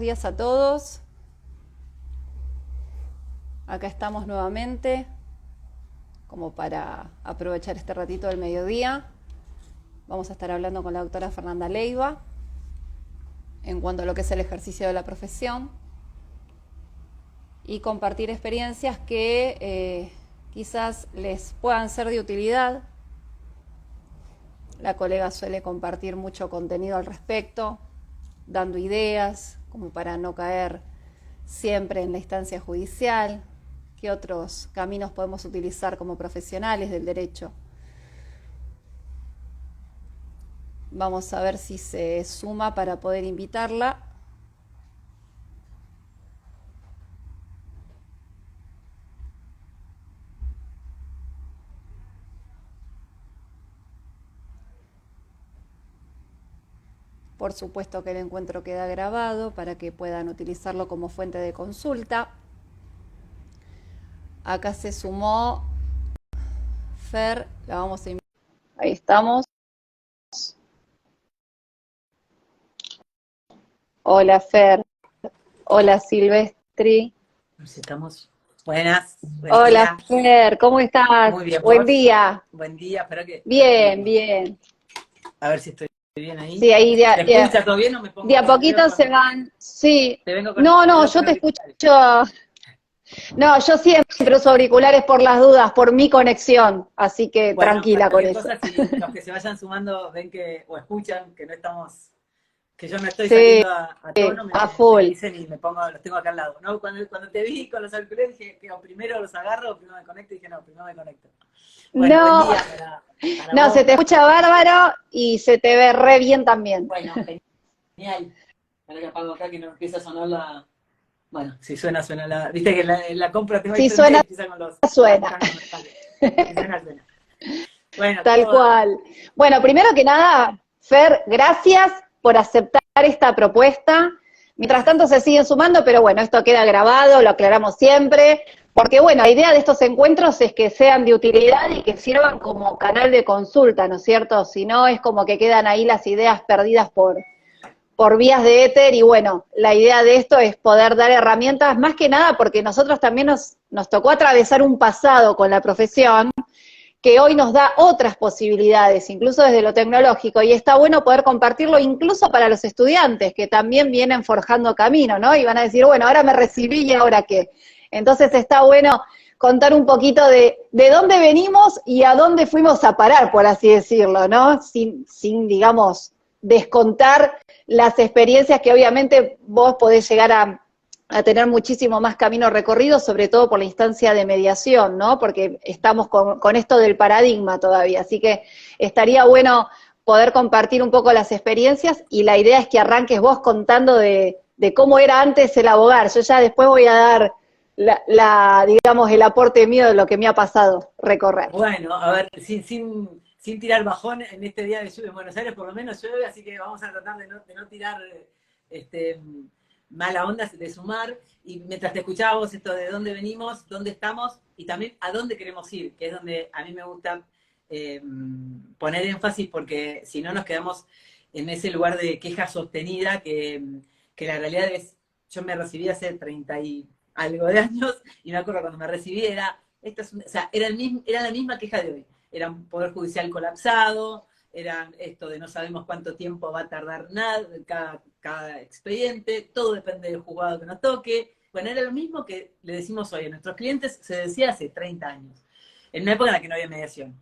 días a todos. Acá estamos nuevamente, como para aprovechar este ratito del mediodía. Vamos a estar hablando con la doctora Fernanda Leiva en cuanto a lo que es el ejercicio de la profesión y compartir experiencias que quizás les puedan ser de utilidad. La colega suele compartir mucho contenido al respecto, dando ideas como para no caer siempre en la instancia judicial, qué otros caminos podemos utilizar como profesionales del derecho. Vamos a ver si se suma para poder invitarla. Por supuesto que el encuentro queda grabado para que puedan utilizarlo como fuente de consulta. Acá se sumó Fer, la vamos a invitar. Ahí estamos. Hola Fer, hola Silvestri. Nos estamos. Buenas, buen Hola día. Fer, ¿cómo estás? Muy bien, Buen ¿vos? día. Buen día, espera que... Bien, bien. A ver si estoy bien ahí. Sí, ahí ¿Se escucha todo bien o me de pongo a con el poquito se teléfono? van. Sí. Te vengo con No, no, los yo te escucho. auriculares. No, yo siempre uso auriculares por las dudas, por mi conexión, así que Bueno, tranquila con cualquier eso. cosa, si los que se vayan sumando ven que, o escuchan que no estamos, que yo no estoy Sí, saliendo a tono, a me full. dicen y me pongo, los tengo acá al lado. ¿No? Cuando te vi con los auriculares dije que o primero los agarro o primero me conecto y dije no, primero me conecto. Bueno, buen No, día para no, vos. se te escucha bárbaro y se te ve re bien también. Bueno, genial. Ahora que apago acá que no empieza a sonar la... Bueno, si suena, suena la... Viste que la compra tengo ahí Si frente y suena, empieza con los suena. comerciales. Si suena, suena. Bueno, Tal ¿cómo va? cual. Bueno, primero que nada, Fer, gracias por aceptar esta propuesta. Mientras Gracias. tanto se siguen sumando, pero bueno, esto queda grabado, lo aclaramos siempre, porque bueno, la idea de estos encuentros es que sean de utilidad y que sirvan como canal de consulta, ¿no es cierto? Si no, es como que quedan ahí las ideas perdidas por vías de éter y bueno, la idea de esto es poder dar herramientas, más que nada porque nosotros también nos tocó atravesar un pasado con la profesión que hoy nos da otras posibilidades, incluso desde lo tecnológico, y está bueno poder compartirlo incluso para los estudiantes, que también vienen forjando camino, ¿no? Y van a decir, bueno, ahora me recibí y ahora qué. Entonces está bueno contar un poquito de dónde venimos y a dónde fuimos a parar, por así decirlo, ¿no? Sin digamos, descontar las experiencias que obviamente vos podés llegar a tener muchísimo más camino recorrido, sobre todo por la instancia de mediación, ¿no? Porque estamos con esto del paradigma todavía, así que estaría bueno poder compartir un poco las experiencias y la idea es que arranques vos contando de cómo era antes el abogar. Yo ya después voy a dar digamos, el aporte mío de lo que me ha pasado recorrer. Bueno, a ver, sin tirar bajón en este día de lluvia en Buenos Aires, por lo menos llueve, así que vamos a tratar de no tirar este, mala onda, de sumar. Y mientras te escuchaba vos esto de dónde venimos, dónde estamos y también a dónde queremos ir, que es donde a mí me gusta poner énfasis, porque si no nos quedamos en ese lugar de queja sostenida, que la realidad es, yo me recibí hace 30 y algo de años, y me acuerdo cuando me recibí o sea, era la misma queja de hoy. Era un poder judicial colapsado, eran esto de no sabemos cuánto tiempo va a tardar nada, cada expediente, todo depende del juzgado que nos toque. Bueno, era lo mismo que le decimos hoy a nuestros clientes, se decía hace 30 años, en una época en la que no había mediación.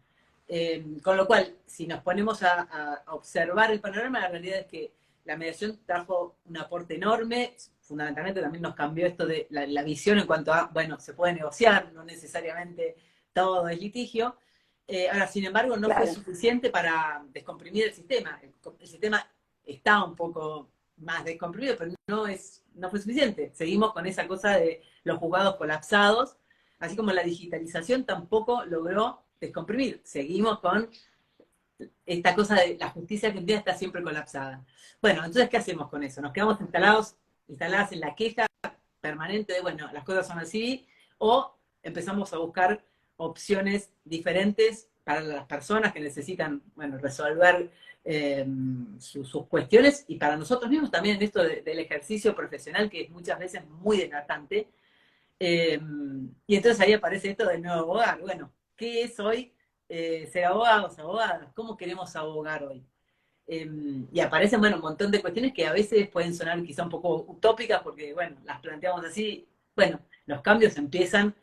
Con lo cual, si nos ponemos a observar el panorama, la realidad es que la mediación trajo un aporte enorme, fundamentalmente también nos cambió esto de la visión en cuanto a, bueno, se puede negociar, no necesariamente todo es litigio. Ahora, sin embargo, no fue Claro. suficiente para descomprimir el sistema. El sistema está un poco más descomprimido, pero no fue suficiente. Seguimos con esa cosa de los juzgados colapsados, así como la digitalización tampoco logró descomprimir. Seguimos con esta cosa de la justicia argentina está siempre colapsada. Bueno, entonces, ¿qué hacemos con eso? Nos quedamos instaladas en la queja permanente de, bueno, las cosas son así, o empezamos a buscar opciones diferentes para las personas que necesitan, bueno, resolver sus cuestiones, y para nosotros mismos también en esto del ejercicio profesional, que es muchas veces muy desgastante. Y entonces ahí aparece esto del nuevo abogar. Bueno, ¿qué es hoy ser abogados, abogadas? ¿Cómo queremos abogar hoy? Y aparecen, bueno, un montón de cuestiones que a veces pueden sonar quizá un poco utópicas porque, bueno, las planteamos así. Bueno, los cambios empiezan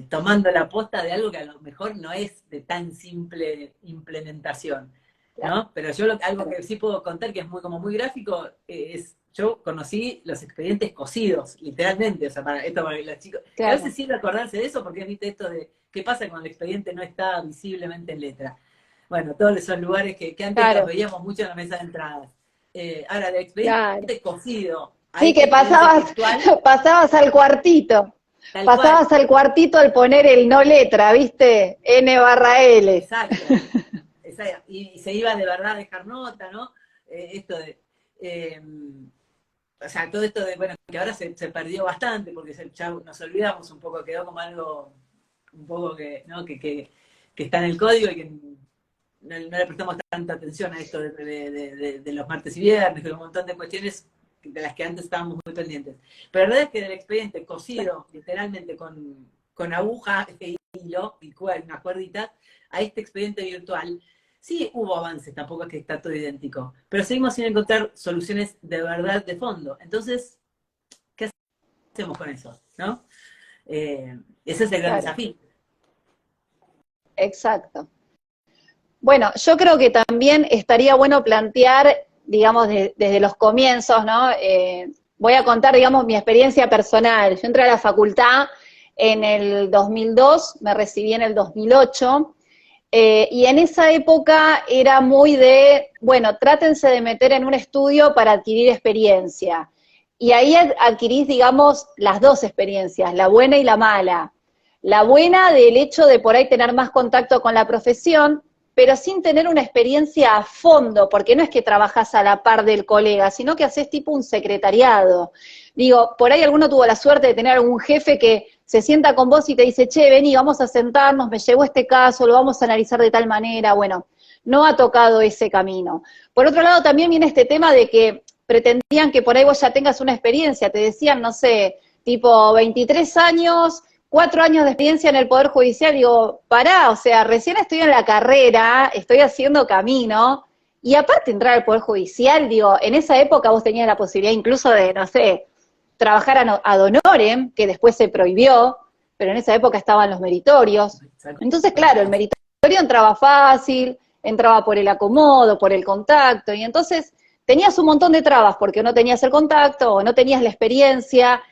tomando la posta de algo que a lo mejor no es de tan simple implementación, ¿no? Pero yo algo que sí puedo contar, que es como muy gráfico, es, yo conocí los expedientes cosidos, literalmente, o sea, para los chicos, que a Claro. veces sirve acordarse de eso, porque viste esto de qué pasa cuando el expediente no está visiblemente en letra. Bueno, todos esos lugares que antes los Claro, veíamos mucho en la mesa de entradas. Ahora, del claro. expediente cosido a Sí, esta que experiencia pasabas, virtual, pasabas al cuartito. tal cual, Pasabas al cuartito al poner el no letra, ¿viste? N/L. exacto. Y se iba de verdad a dejar nota, ¿no? Esto de, eh, o sea, todo esto de, bueno, que ahora se perdió bastante, porque ya nos olvidamos un poco, quedó como algo, un poco que, ¿no? Que está en el código y que no le prestamos tanta atención a esto de los martes y viernes, de un montón de cuestiones de las que antes estábamos muy pendientes. Pero la verdad es que del expediente cosido, literalmente con aguja e hilo y una cuerdita, a este expediente virtual, sí hubo avances, tampoco es que está todo idéntico, pero seguimos sin encontrar soluciones de verdad de fondo. Entonces, ¿qué hacemos con eso? ¿No? Ese es el gran Claro, desafío. exacto. Bueno, yo creo que también estaría bueno plantear, digamos, desde los comienzos, ¿no? Voy a contar, digamos, mi experiencia personal. Yo entré a la facultad en el 2002, me recibí en el 2008, y en esa época era muy de, bueno, trátense de meter en un estudio para adquirir experiencia. Y ahí adquirís, digamos, las dos experiencias, la buena y la mala. La buena del hecho de por ahí tener más contacto con la profesión, pero sin tener una experiencia a fondo, porque no es que trabajás a la par del colega, sino que haces tipo un secretariado. Digo, por ahí alguno tuvo la suerte de tener algún jefe que se sienta con vos y te dice, che, vení, vamos a sentarnos, me llegó este caso, lo vamos a analizar de tal manera. Bueno, no ha tocado ese camino. Por otro lado, también viene este tema de que pretendían que por ahí vos ya tengas una experiencia, te decían, no sé, tipo 23 años, 4 años de experiencia en el Poder Judicial, digo, pará, o sea, recién estoy en la carrera, estoy haciendo camino, y aparte entrar al Poder Judicial, digo, en esa época vos tenías la posibilidad incluso de, no sé, trabajar ad honorem, que después se prohibió, pero en esa época estaban los meritorios. Entonces, claro, el meritorio entraba fácil, entraba por el acomodo, por el contacto, y entonces tenías un montón de trabas porque no tenías el contacto o no tenías la experiencia,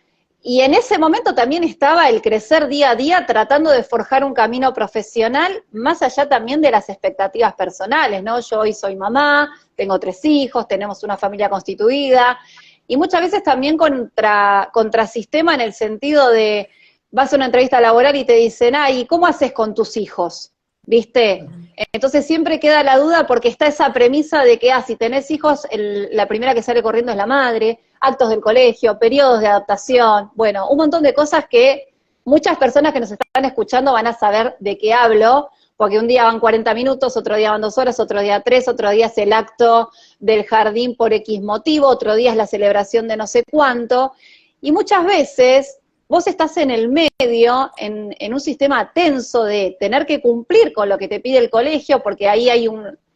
y en ese momento también estaba el crecer día a día tratando de forjar un camino profesional, más allá también de las expectativas personales, ¿no? Yo hoy soy mamá, tengo 3 hijos, tenemos una familia constituida, y muchas veces también contra sistema en el sentido de, vas a una entrevista laboral y te dicen, ¿y cómo haces con tus hijos? ¿Viste? Entonces siempre queda la duda porque está esa premisa de que, si tenés hijos, la primera que sale corriendo es la madre, actos del colegio, periodos de adaptación, bueno, un montón de cosas que muchas personas que nos están escuchando van a saber de qué hablo, porque un día van 40 minutos, otro día van 2 horas, otro día 3, otro día es el acto del jardín por X motivo, otro día es la celebración de no sé cuánto, y muchas veces vos estás en el medio, en un sistema tenso de tener que cumplir con lo que te pide el colegio, porque ahí hay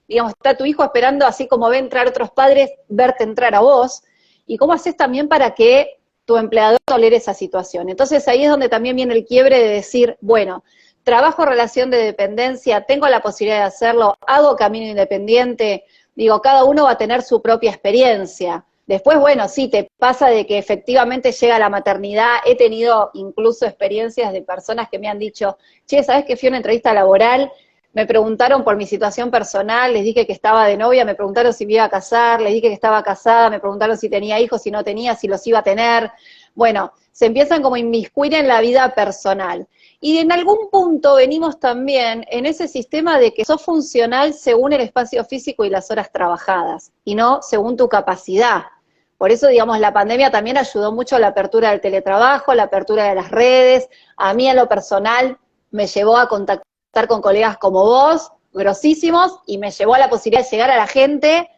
digamos, está tu hijo esperando, así como ve entrar otros padres, verte entrar a vos, y cómo haces también para que tu empleador tolere esa situación. Entonces ahí es donde también viene el quiebre de decir, bueno, trabajo relación de dependencia, tengo la posibilidad de hacerlo, hago camino independiente, digo, cada uno va a tener su propia experiencia. Después, bueno, sí, te pasa de que efectivamente llega la maternidad. He tenido incluso experiencias de personas que me han dicho, che, ¿sabés que fui a una entrevista laboral? Me preguntaron por mi situación personal, les dije que estaba de novia, me preguntaron si me iba a casar, les dije que estaba casada, me preguntaron si tenía hijos, si no tenía, si los iba a tener. Bueno, se empiezan como a inmiscuir en la vida personal. Y en algún punto venimos también en ese sistema de que sos funcional según el espacio físico y las horas trabajadas, y no según tu capacidad. Por eso, digamos, la pandemia también ayudó mucho a la apertura del teletrabajo, la apertura de las redes. A mí en lo personal me llevó a contactar con colegas como vos, grosísimos y me llevó a la posibilidad de llegar a la gente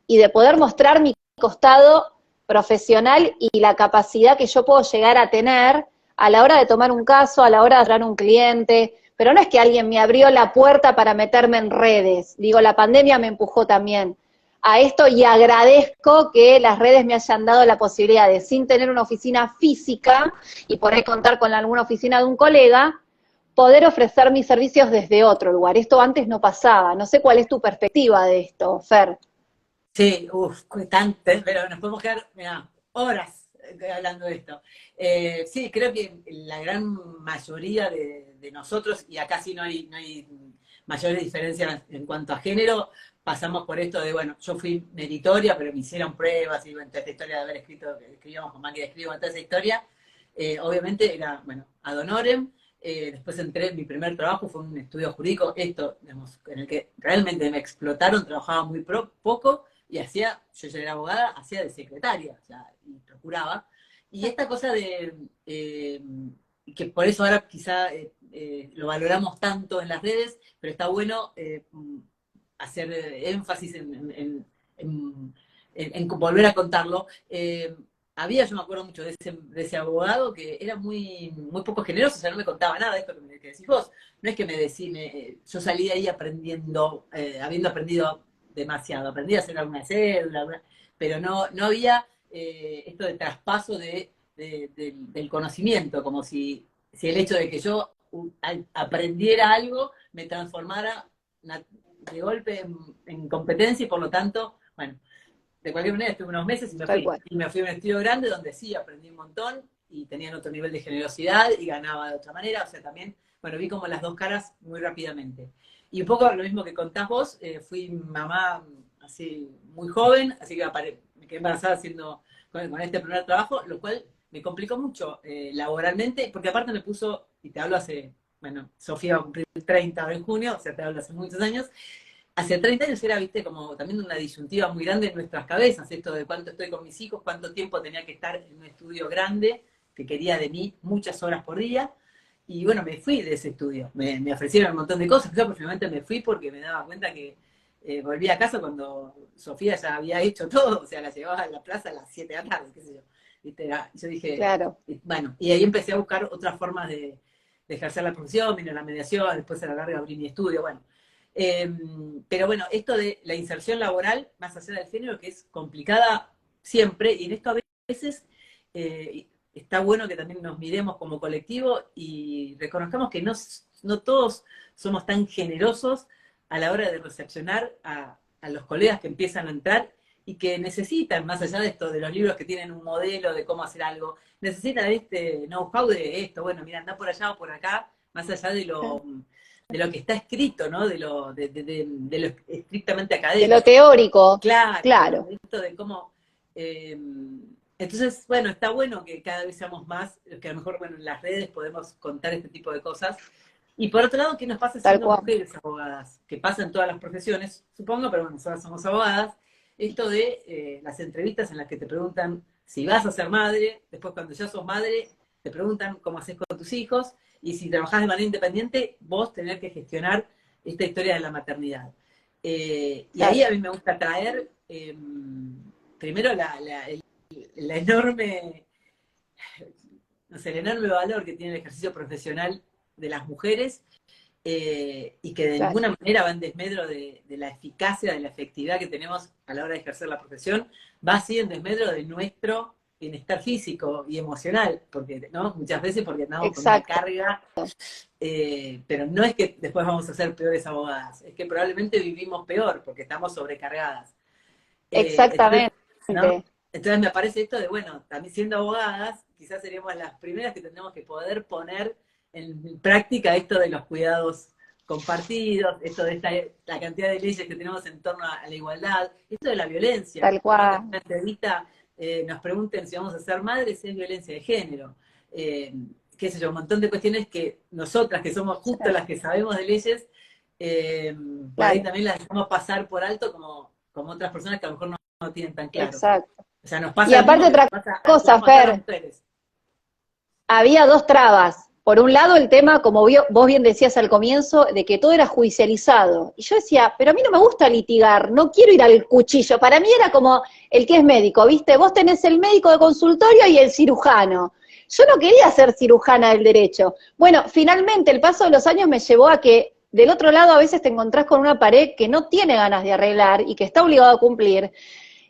y de poder mostrar mi costado profesional y la capacidad que yo puedo llegar a tener a la hora de tomar un caso, a la hora de hablar un cliente, pero no es que alguien me abrió la puerta para meterme en redes, digo, la pandemia me empujó también a esto y agradezco que las redes me hayan dado la posibilidad de, sin tener una oficina física y por ahí contar con alguna oficina de un colega, poder ofrecer mis servicios desde otro lugar. Esto antes no pasaba. No sé cuál es tu perspectiva de esto, Fer. Sí, uff, pero nos podemos quedar, mira, horas hablando de esto. Sí, creo que la gran mayoría de nosotros, y acá sí no hay mayores diferencias en cuanto a género, pasamos por esto de, bueno, yo fui meritoria, pero me hicieron pruebas, y bueno, toda esta historia de haber escribíamos con máquina de escribo, toda esa historia, obviamente era, bueno, ad honorem. Después entré, mi primer trabajo fue un estudio jurídico, esto, digamos, en el que realmente me explotaron, trabajaba muy poco, y yo ya era abogada, hacía de secretaria, o sea, y procuraba. Y esta cosa de, que por eso ahora quizá lo valoramos tanto en las redes, pero está bueno hacer énfasis en volver a contarlo. Yo me acuerdo mucho de ese abogado que era muy poco generoso, o sea, no me contaba nada de esto que decís vos. No es que yo salí de ahí aprendiendo, habiendo aprendido demasiado. Aprendí a hacer alguna cédula, pero no había esto de traspaso del conocimiento, como si el hecho de que yo aprendiera algo me transformara de golpe en competencia y por lo tanto, bueno, de cualquier manera estuve unos meses y me fui. Y me fui a un estudio grande donde sí aprendí un montón y tenían otro nivel de generosidad y ganaba de otra manera. O sea, también, bueno, vi como las dos caras muy rápidamente. Y un poco lo mismo que contás vos, fui mamá así muy joven, así que me quedé embarazada con este primer trabajo, lo cual me complicó mucho laboralmente, porque aparte me puso, y te hablo bueno, Sofía va a cumplir 30 ahora en junio, o sea, te hablo hace muchos años, hace 30 años era, viste, como también una disyuntiva muy grande en nuestras cabezas, esto de cuánto estoy con mis hijos, cuánto tiempo tenía que estar en un estudio grande, que quería de mí muchas horas por día, y bueno, me fui de ese estudio, me ofrecieron un montón de cosas, yo personalmente me fui porque me daba cuenta que volví a casa cuando Sofía ya había hecho todo, o sea, la llevaba a la plaza a las 7 de la tarde, qué sé yo. ¿Viste? Yo dije, claro. Bueno, y ahí empecé a buscar otras formas de ejercer la profesión, vino la mediación, después a la larga abrí mi estudio, bueno. Pero bueno, esto de la inserción laboral, más allá del género, que es complicada siempre, y en esto a veces está bueno que también nos miremos como colectivo y reconozcamos que no todos somos tan generosos a la hora de recepcionar a los colegas que empiezan a entrar y que necesitan, más allá de esto, de los libros que tienen un modelo de cómo hacer algo, necesitan este know-how de esto, bueno, mira, anda por allá o por acá, más allá de lo que está escrito, ¿no? De lo estrictamente De académico. lo teórico. Claro. Esto de cómo... entonces, bueno, está bueno que cada vez seamos más, que a lo mejor, bueno, en las redes podemos contar este tipo de cosas. Y por otro lado, ¿qué nos pasa siendo mujeres abogadas? Que pasa en todas las profesiones, supongo, pero bueno, nosotras somos abogadas. Esto de las entrevistas en las que te preguntan si vas a ser madre, después cuando ya sos madre, te preguntan cómo haces con tus hijos, y si trabajás de manera independiente, vos tenés que gestionar esta historia de la maternidad. Y ahí a mí me gusta traer, primero, la enorme, no sé, el enorme valor que tiene el ejercicio profesional de las mujeres, y que de ninguna manera va en desmedro de la eficacia, de la efectividad que tenemos a la hora de ejercer la profesión, va así en desmedro de nuestro bienestar físico y emocional, porque, ¿no? Muchas veces porque andamos con una carga, pero no es que después vamos a ser peores abogadas, es que probablemente vivimos peor porque estamos sobrecargadas. Exactamente. ¿No? Entonces me parece esto de, bueno, también siendo abogadas, quizás seríamos las primeras que tendremos que poder poner en práctica esto de los cuidados compartidos, esto de la cantidad de leyes que tenemos en torno a la igualdad, esto de la violencia. Tal cual. En una entrevista nos pregunten si vamos a ser madres, si es violencia de género. Qué sé yo, un montón de cuestiones que nosotras, que somos justo las que sabemos de leyes, por ahí también las dejamos pasar por alto como otras personas que a lo mejor no tienen tan claro. Exacto. O sea, nos pasa y aparte otra cosa, Fer, había dos trabas. por un lado el tema, como vos bien decías al comienzo, de que todo era judicializado. Y yo decía, pero a mí no me gusta litigar, no quiero ir al cuchillo. Para mí era como el que es médico, ¿viste? Vos tenés el médico de consultorio y el cirujano. Yo no quería ser cirujana del derecho. Bueno, finalmente el paso de los años me llevó a que del otro lado a veces te encontrás con una pared que no tiene ganas de arreglar y que está obligado a cumplir.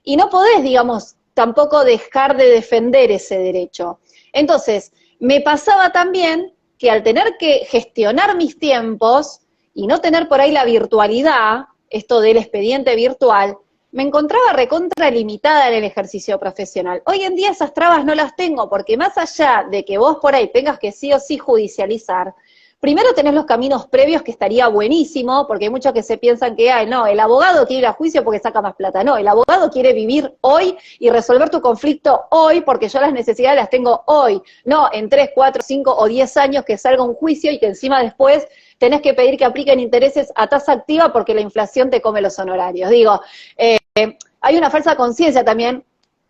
Y no podés, digamos, tampoco dejar de defender ese derecho. Entonces, me pasaba también que al tener que gestionar mis tiempos y no tener por ahí la virtualidad, esto del expediente virtual, me encontraba recontra limitada en el ejercicio profesional. Hoy en día esas trabas no las tengo, porque más allá de que vos por ahí tengas que sí o sí judicializar, primero tenés los caminos previos que estaría buenísimo, porque hay muchos que se piensan que, ay, no, el abogado quiere ir a juicio porque saca más plata. No, el abogado quiere vivir hoy y resolver tu conflicto hoy, porque yo las necesidades las tengo hoy. No, en 3, 4, 5 o 10 años que salga un juicio y que encima después tenés que pedir que apliquen intereses a tasa activa porque la inflación te come los honorarios. Digo, hay una falsa conciencia también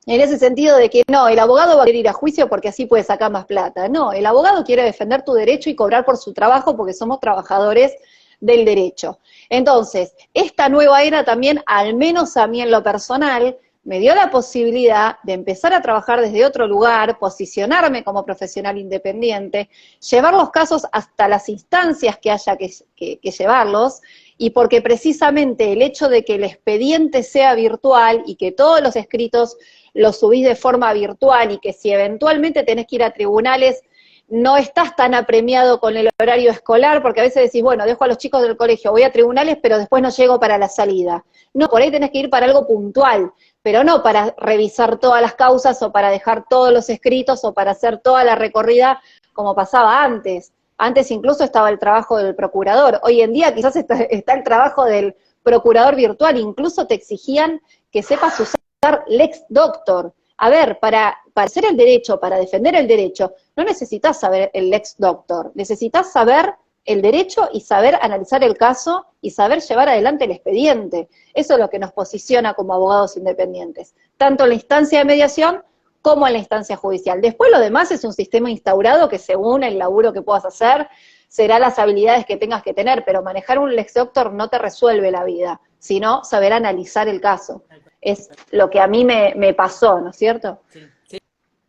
en ese sentido de que no, el abogado va a querer ir a juicio porque así puede sacar más plata. No, el abogado quiere defender tu derecho y cobrar por su trabajo porque somos trabajadores del derecho. Entonces, esta nueva era también, al menos a mí en lo personal, me dio la posibilidad de empezar a trabajar desde otro lugar, posicionarme como profesional independiente, llevar los casos hasta las instancias que haya que llevarlos, y porque precisamente el hecho de que el expediente sea virtual y que todos los escritos los subís de forma virtual y que si eventualmente tenés que ir a tribunales, no estás tan apremiado con el horario escolar, porque a veces decís, bueno, dejo a los chicos del colegio, voy a tribunales, pero después no llego para la salida. No, por ahí tenés que ir para algo puntual, pero no para revisar todas las causas o para dejar todos los escritos o para hacer toda la recorrida como pasaba antes. Antes incluso estaba el trabajo del procurador. Hoy en día quizás está el trabajo del procurador virtual. Incluso te exigían que sepas usar Lex Doctor. A ver, para hacer el derecho, para defender el derecho, no necesitas saber el Lex Doctor. Necesitas saber el derecho y saber analizar el caso y saber llevar adelante el expediente. Eso es lo que nos posiciona como abogados independientes, tanto en la instancia de mediación como en la instancia judicial. Después lo demás es un sistema instaurado que según el laburo que puedas hacer, será las habilidades que tengas que tener, pero manejar un Lex Doctor no te resuelve la vida, sino saber analizar el caso. Es lo que a mí me pasó, ¿no es cierto? Sí, sí.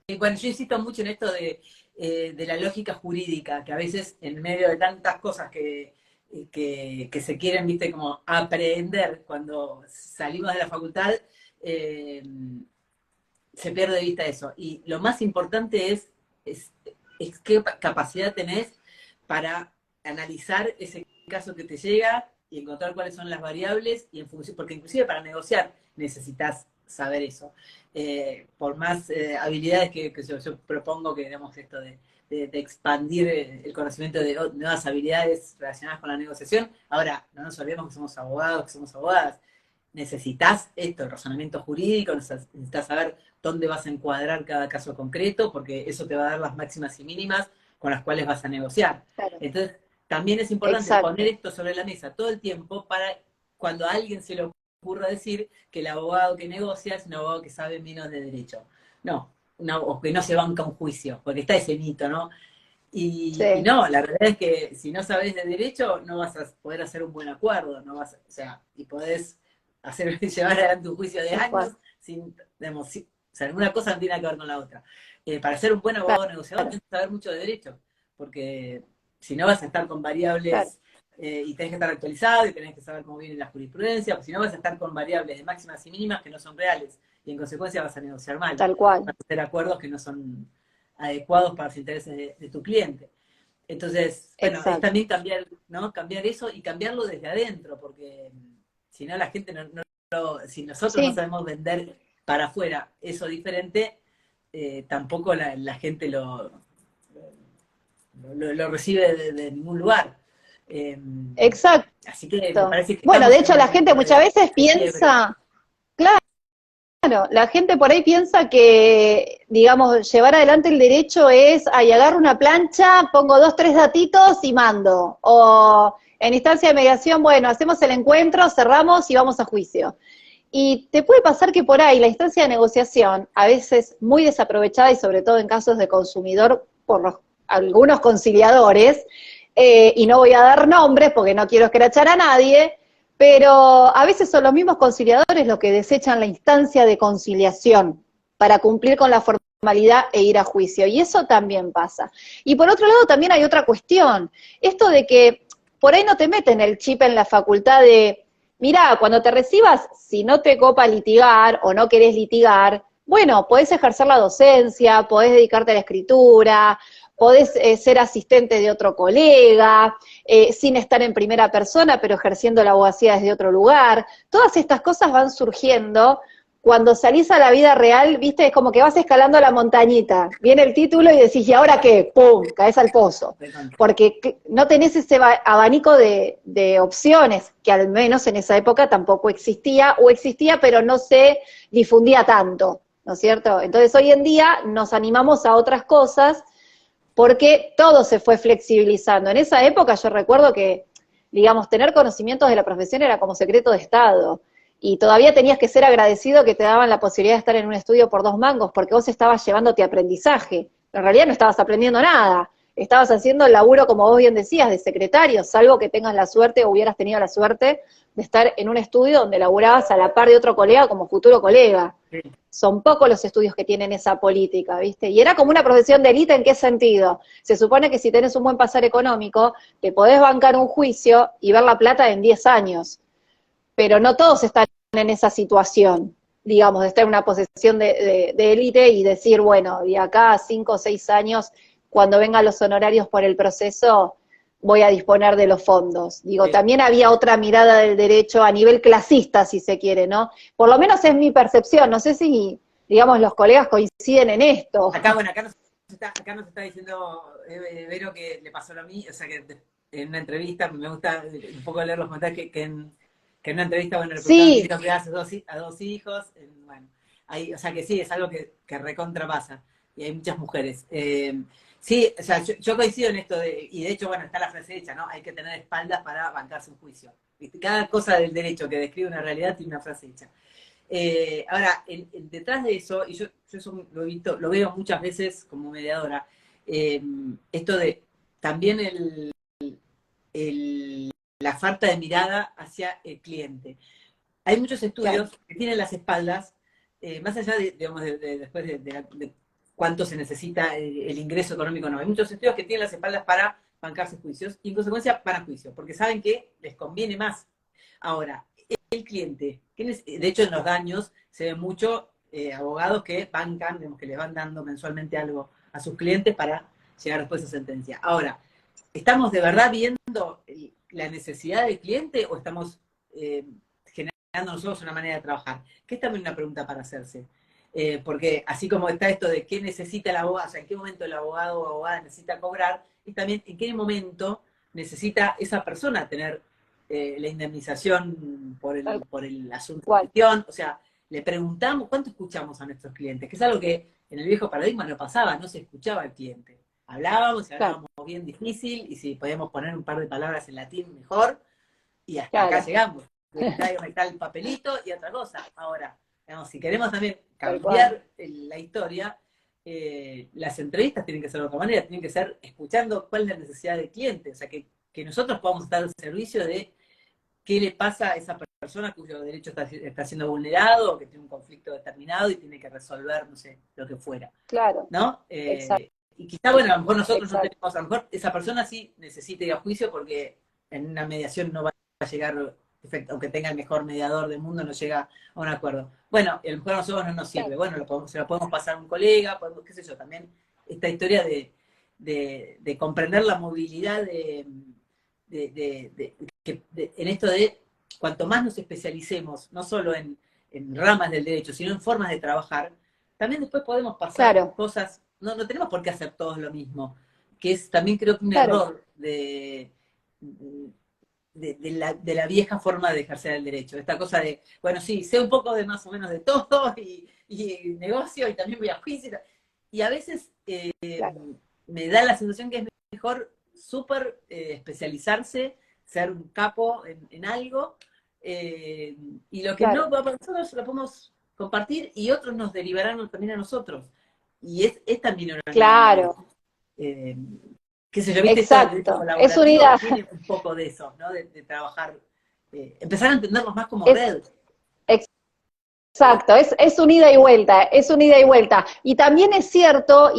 Y bueno, yo insisto mucho en esto de la lógica jurídica, que a veces en medio de tantas cosas que se quieren, viste, como aprender cuando salimos de la facultad, se pierde de vista eso. Y lo más importante es qué capacidad tenés para analizar ese caso que te llega y encontrar cuáles son las variables, y en función, porque inclusive para negociar necesitas saber eso. Por más habilidades que yo propongo, que digamos esto de expandir el conocimiento de nuevas habilidades relacionadas con la negociación, ahora no nos olvidemos que somos abogados, que somos abogadas. Necesitas esto, el razonamiento jurídico, necesitas saber dónde vas a encuadrar cada caso concreto, porque eso te va a dar las máximas y mínimas con las cuales vas a negociar. Claro. Entonces, también es importante poner esto sobre la mesa todo el tiempo para cuando a alguien se le ocurra decir que el abogado que negocia es un abogado que sabe menos de derecho. No, o que no se banca un juicio, porque está ese mito, ¿no? Y no, la verdad es que si no sabes de derecho, no vas a poder hacer un buen acuerdo, no vas o sea, y podés llevar adelante un juicio de años sin, digamos, o sea, una cosa no tiene que ver con la otra. Para ser un buen abogado negociador tienes que saber mucho de derecho, porque si no vas a estar con variables y tenés que estar actualizado y tenés que saber cómo viene la jurisprudencia, pues si no vas a estar con variables de máximas y mínimas que no son reales y en consecuencia vas a negociar mal. Tal cual. Vas a hacer acuerdos que no son adecuados para los intereses de tu cliente. Entonces, bueno, es también cambiar, ¿no? Cambiar eso y cambiarlo desde adentro, porque si no la gente si nosotros no sabemos vender para afuera eso diferente, tampoco la gente lo recibe de ningún lugar. Exacto. Así que me parece que bueno, de hecho la gente muchas veces piensa, claro, la gente por ahí piensa que, digamos, llevar adelante el derecho es, agarro una plancha, pongo 2, 3 datitos y mando. O en instancia de mediación, bueno, hacemos el encuentro, cerramos y vamos a juicio. Y te puede pasar que por ahí la instancia de negociación, a veces muy desaprovechada y sobre todo en casos de consumidor, por algunos conciliadores, y no voy a dar nombres porque no quiero escrachar a nadie, pero a veces son los mismos conciliadores los que desechan la instancia de conciliación para cumplir con la formalidad e ir a juicio, y eso también pasa. Y por otro lado también hay otra cuestión, esto de que por ahí no te meten el chip en la facultad de, mirá, cuando te recibas, si no te copa litigar o no querés litigar, bueno, podés ejercer la docencia, podés dedicarte a la escritura, podés ser asistente de otro colega, sin estar en primera persona, pero ejerciendo la abogacía desde otro lugar. Todas estas cosas van surgiendo cuando salís a la vida real, viste, es como que vas escalando la montañita, viene el título y decís, ¿y ahora qué? ¡Pum! Caes al pozo. Porque no tenés ese abanico de opciones, que al menos en esa época tampoco existía, o existía pero no se difundía tanto, ¿no es cierto? Entonces hoy en día nos animamos a otras cosas, porque todo se fue flexibilizando. En esa época yo recuerdo que, digamos, tener conocimientos de la profesión era como secreto de Estado, y todavía tenías que ser agradecido que te daban la posibilidad de estar en un estudio por 2 mangos, porque vos estabas llevándote aprendizaje. En realidad no estabas aprendiendo nada, estabas haciendo el laburo, como vos bien decías, de secretario, salvo que tengas la suerte o hubieras tenido la suerte de estar en un estudio donde laburabas a la par de otro colega como futuro colega. Sí. Son pocos los estudios que tienen esa política, ¿viste? Y era como una profesión de élite, ¿en qué sentido? Se supone que si tenés un buen pasar económico, te podés bancar un juicio y ver la plata en 10 años, pero no todos están en esa situación, digamos, de estar en una posición de élite y decir, bueno, de acá a 5 o 6 años, cuando vengan los honorarios por el proceso, voy a disponer de los fondos. Digo, Sí. también había otra mirada del derecho a nivel clasista, si se quiere, ¿no? Por lo menos es mi percepción, no sé si, digamos, los colegas coinciden en esto. Acá, bueno, acá nos está diciendo Vero que le pasó lo mismo, o sea, que en una entrevista, me gusta un poco leer los comentarios, que en una entrevista, bueno, le preguntaban Sí, que hace a 2 hijos, bueno, o sea que sí, es algo que recontra pasa, y hay muchas mujeres. Sí, o sea, yo coincido en esto, y de hecho, bueno, está la frase hecha, ¿no? Hay que tener espaldas para bancarse un juicio. ¿Viste? Cada cosa del derecho que describe una realidad tiene una frase hecha. Ahora, detrás de eso, y yo eso lo veo muchas veces como mediadora, esto de también la falta de mirada hacia el cliente. Hay muchos claro, estudios que tienen las espaldas, más allá de, digamos, después de cuánto se necesita el ingreso económico, no. Hay muchos estudios que tienen las espaldas para bancarse juicios y en consecuencia van a juicio, porque saben que les conviene más. Ahora, el cliente, de hecho en los daños se ve mucho abogados que bancan, digamos, que les van dando mensualmente algo a sus clientes para llegar después a sentencia. Ahora, ¿estamos de verdad viendo la necesidad del cliente o estamos generando nosotros una manera de trabajar? Que es también una pregunta para hacerse. Porque así como está esto de qué necesita el abogado, o sea, en qué momento el abogado o abogada necesita cobrar, y también en qué momento necesita esa persona tener la indemnización tal por el asunto en cual, cuestión. O sea, le preguntamos, ¿cuánto escuchamos a nuestros clientes? Que es algo que en el viejo paradigma no pasaba, no se escuchaba al cliente. Hablábamos y claro, hablábamos bien difícil, y si podíamos poner un par de palabras en latín, mejor, y hasta acá claro, llegamos. Está el papelito y otra cosa. Ahora, digamos, si queremos también tal cual. cambiar la historia, las entrevistas tienen que ser de otra manera, tienen que ser escuchando cuál es la necesidad del cliente, o sea, que nosotros podamos estar al servicio de qué le pasa a esa persona cuyo derecho está siendo vulnerado, o que tiene un conflicto determinado y tiene que resolver, no sé, lo que fuera, Claro, ¿no? exacto, Y quizá, bueno, a lo mejor nosotros no exacto. tenemos, a lo mejor esa persona sí necesita ir a juicio porque en una mediación no va a llegar, aunque tenga el mejor mediador del mundo, no llega a un acuerdo. Bueno, a lo mejor a nosotros no nos sirve, Claro. bueno, se lo podemos pasar a un colega, qué sé yo, también esta historia de comprender la movilidad en esto de cuanto más nos especialicemos, no solo en ramas del derecho, sino en formas de trabajar, también después podemos pasar Claro, cosas, no tenemos por qué hacer todos lo mismo, que es también creo que un claro, error de la vieja forma de ejercer el derecho. Esta cosa de, bueno, sí, sé un poco de más o menos de todo y negocio y también voy a juicio. Y a veces claro, me da la sensación que es mejor súper especializarse, ser un capo en algo, y lo que no claro, va para nosotros lo podemos compartir y otros nos derivarán también a nosotros. Y es también una nueva manera. claro. qué sé yo, viste, esto de derecho Exacto, es colaborativo unidad. tiene un poco de eso, ¿no? De trabajar, empezar a entendernos más como Es, red. exacto, es un ida y vuelta, es un ida y vuelta. Y también es cierto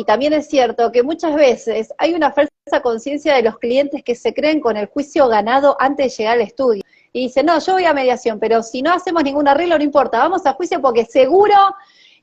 que muchas veces hay una falsa conciencia de los clientes que se creen con el juicio ganado antes de llegar al estudio. Y dicen, no, yo voy a mediación, pero si no hacemos ningún arreglo, no importa, vamos a juicio porque seguro,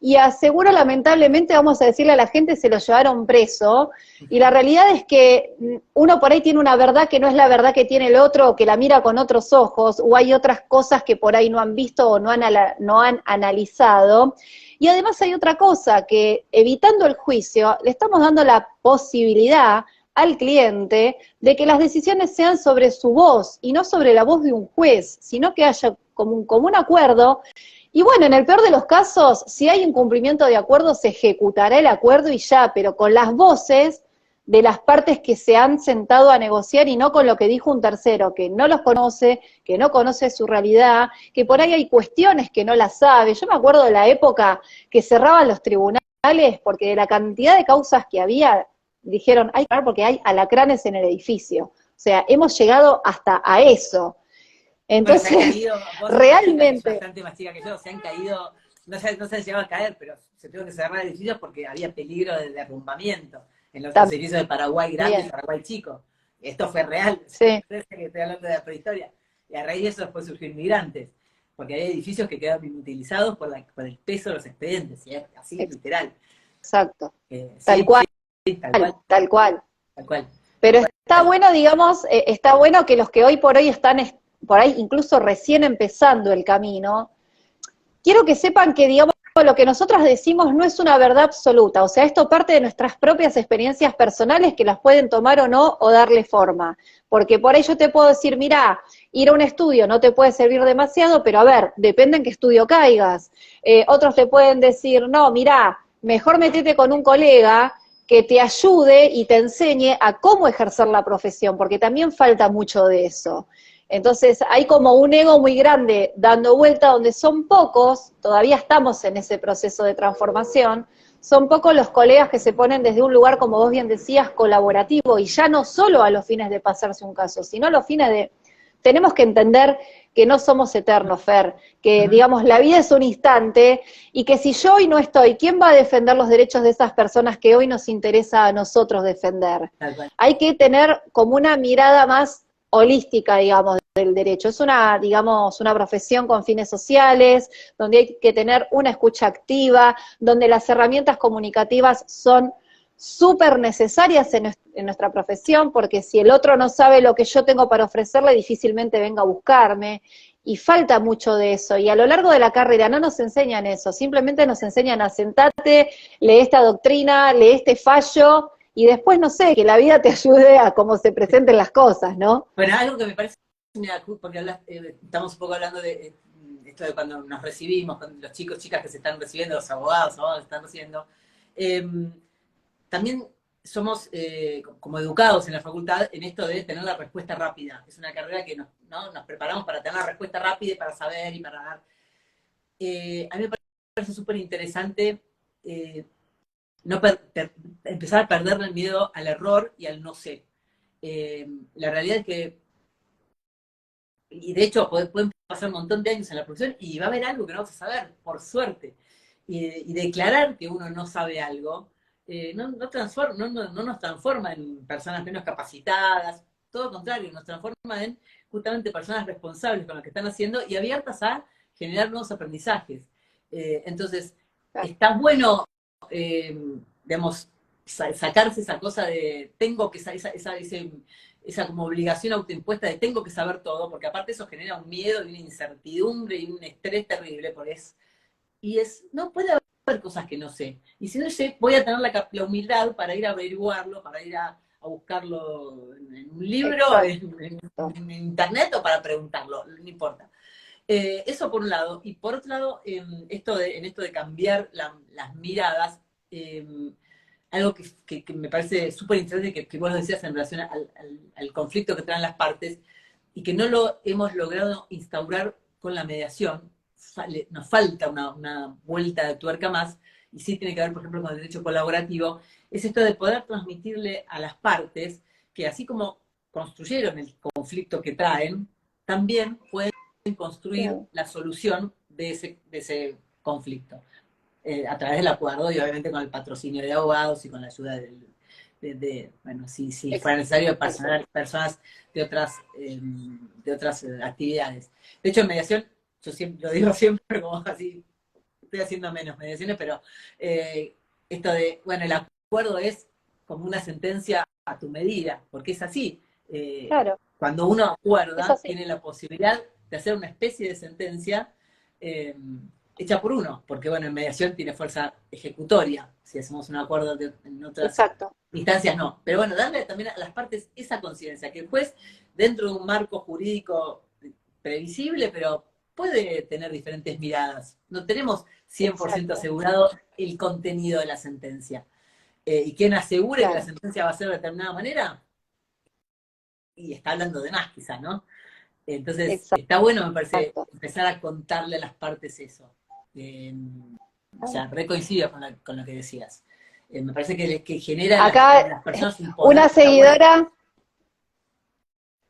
y aseguro lamentablemente vamos a decirle a la gente, se lo llevaron preso, y la realidad es que uno por ahí tiene una verdad que no es la verdad que tiene el otro, o que la mira con otros ojos, o hay otras cosas que por ahí no han visto o no han analizado. Y además hay otra cosa, que evitando el juicio, le estamos dando la posibilidad al cliente de que las decisiones sean sobre su voz y no sobre la voz de un juez, sino que haya como un común acuerdo. Y bueno, en el peor de los casos, si hay incumplimiento de acuerdo, se ejecutará el acuerdo y ya, pero con las voces de las partes que se han sentado a negociar y no con lo que dijo un tercero, que no los conoce, que no conoce su realidad, que por ahí hay cuestiones que no las sabe. Yo me acuerdo de la época que cerraban los tribunales porque de la cantidad de causas que había, dijeron, hay que parar porque hay alacranes en el edificio. O sea, hemos llegado hasta a eso. Bueno, se han Entonces, caído, vos sos más chica que yo, realmente, bastante más chica que yo, se han caído, no se han llegado a caer, pero se tuvo que cerrar edificios porque había peligro de derrumbamiento en los edificios de Paraguay grande y también, Paraguay chico. Esto fue real, sí, que estoy hablando de la prehistoria. Y a raíz de eso después surgió inmigrantes, porque hay edificios que quedaron inutilizados por el peso de los expedientes, y es así, literal. exacto, tal Sí, cual, sí, tal cual, tal cual. tal cual. Pero está bueno, digamos, está bueno que los que hoy por hoy están, por ahí incluso recién empezando el camino, quiero que sepan que, digamos, lo que nosotras decimos no es una verdad absoluta, o sea, esto parte de nuestras propias experiencias personales que las pueden tomar o no o darle forma, porque por ahí yo te puedo decir, mira, ir a un estudio no te puede servir demasiado, pero a ver, depende en qué estudio caigas. Otros te pueden decir, no, mira, mejor metete con un colega que te ayude y te enseñe a cómo ejercer la profesión, porque también falta mucho de eso. Entonces hay como un ego muy grande dando vuelta donde son pocos, todavía estamos en ese proceso de transformación, son pocos los colegas que se ponen desde un lugar, como vos bien decías, colaborativo, y ya no solo a los fines de pasarse un caso, sino a los fines de, tenemos que entender que no somos eternos, Fer, que digamos la vida es un instante, y que si yo hoy no estoy, ¿quién va a defender los derechos de esas personas que hoy nos interesa a nosotros defender? Tal cual. Hay que tener como una mirada más holística, digamos, del derecho. Es una, digamos, una profesión con fines sociales, donde hay que tener una escucha activa, donde las herramientas comunicativas son súper necesarias en nuestra profesión, porque si el otro no sabe lo que yo tengo para ofrecerle, difícilmente venga a buscarme, y falta mucho de eso, y a lo largo de la carrera no nos enseñan eso, simplemente nos enseñan a sentate, lee esta doctrina, lee este fallo, y después, no sé, que la vida te ayude a cómo se presenten las cosas, ¿no? Bueno, algo que me parece, porque estamos un poco hablando de esto de cuando nos recibimos, con los chicos, chicas que se están recibiendo, los abogados, abogados que se están recibiendo, eh, también somos como educados en la facultad en esto de tener la respuesta rápida. Es una carrera que nos preparamos para tener la respuesta rápida y para saber y para dar. A mí me parece súper interesante no empezar a perderle el miedo al error y al no sé. La realidad es que, y de hecho pueden pasar un montón de años en la profesión y va a haber algo que no vas a saber, por suerte. Y declarar que uno no sabe algo no nos transforma en personas menos capacitadas, todo lo contrario, nos transforma en justamente personas responsables con lo que están haciendo y abiertas a generar nuevos aprendizajes. Entonces, está bueno, digamos, sacarse esa cosa de tengo que, esa como obligación autoimpuesta de tengo que saber todo, porque aparte eso genera un miedo y una incertidumbre y un estrés terrible, no puede haber cosas que no sé. Y si no sé, voy a tener la humildad para ir a averiguarlo, para ir a buscarlo en un libro, en internet o para preguntarlo, no importa. Eso por un lado. Y por otro lado, en esto de cambiar las miradas, algo que me parece súper interesante que vos decías en relación al conflicto que traen las partes y que no lo hemos logrado instaurar con la mediación, nos falta una vuelta de tuerca más, y sí tiene que ver, por ejemplo, con el derecho colaborativo, es esto de poder transmitirle a las partes que así como construyeron el conflicto que traen, también pueden construir sí, la solución de ese conflicto, a través del acuerdo y obviamente con el patrocinio de abogados y con la ayuda bueno, si fuera necesario, exacto. personas de otras actividades. De hecho, en mediación, yo siempre, lo digo siempre como así, estoy haciendo menos mediaciones, pero esto de, bueno, el acuerdo es como una sentencia a tu medida, porque es así. Claro, Cuando uno es acuerda, así. tiene la posibilidad de hacer una especie de sentencia eh, hecha por uno, porque bueno, en mediación tiene fuerza ejecutoria, si hacemos un acuerdo en otras Exacto. instancias no. Pero bueno, darle también a las partes esa conciencia, que el juez, dentro de un marco jurídico previsible, pero puede tener diferentes miradas. No tenemos 100% Exacto. asegurado el contenido de la sentencia. Y quien asegure que la Claro. sentencia va a ser de determinada manera, y está hablando de más quizá, ¿no? Entonces, está bueno, me parece, Exacto. empezar a contarle a las partes eso. O sea, recoincido con lo que decías. Me parece que genera en Acá las personas un poder una que está bueno. seguidora,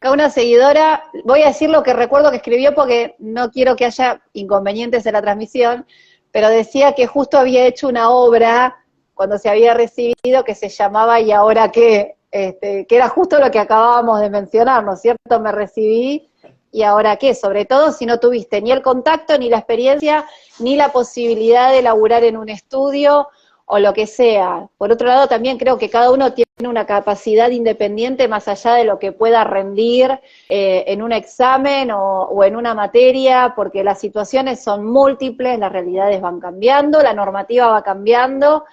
acá una seguidora, voy a decir lo que recuerdo que escribió porque no quiero que haya inconvenientes en la transmisión, pero decía que justo había hecho una obra cuando se había recibido que se llamaba ¿Y ahora qué? Que era justo lo que acabábamos de mencionar, ¿no es cierto? Me recibí y ahora qué, sobre todo si no tuviste ni el contacto, ni la experiencia, ni la posibilidad de laburar en un estudio o lo que sea. Por otro lado, también creo que cada uno tiene una capacidad independiente más allá de lo que pueda rendir en un examen o en una materia, porque las situaciones son múltiples, las realidades van cambiando, la normativa va cambiando,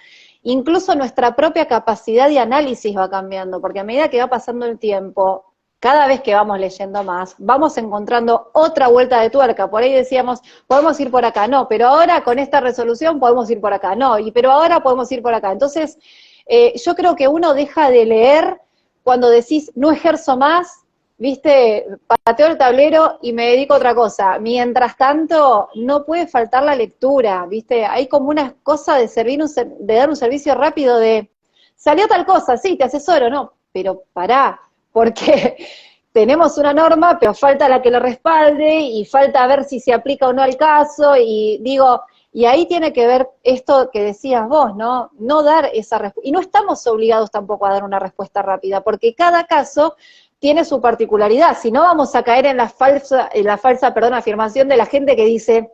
incluso nuestra propia capacidad de análisis va cambiando, porque a medida que va pasando el tiempo, cada vez que vamos leyendo más, vamos encontrando otra vuelta de tuerca. Por ahí decíamos, podemos ir por acá, no, pero ahora con esta resolución podemos ir por acá, no, pero ahora podemos ir por acá. Entonces, yo creo que uno deja de leer cuando decís, no ejerzo más, viste, pateo el tablero y me dedico a otra cosa. Mientras tanto, no puede faltar la lectura, viste, hay como una cosa de de dar un servicio rápido de, salió tal cosa, sí, te asesoro, no, pero pará, porque tenemos una norma, pero falta la que lo respalde y falta ver si se aplica o no al caso y digo, y ahí tiene que ver esto que decías vos, ¿no? No dar esa respuesta. Y no estamos obligados tampoco a dar una respuesta rápida, porque cada caso tiene su particularidad. Si no, vamos a caer en la falsa, perdón, afirmación de la gente que dice,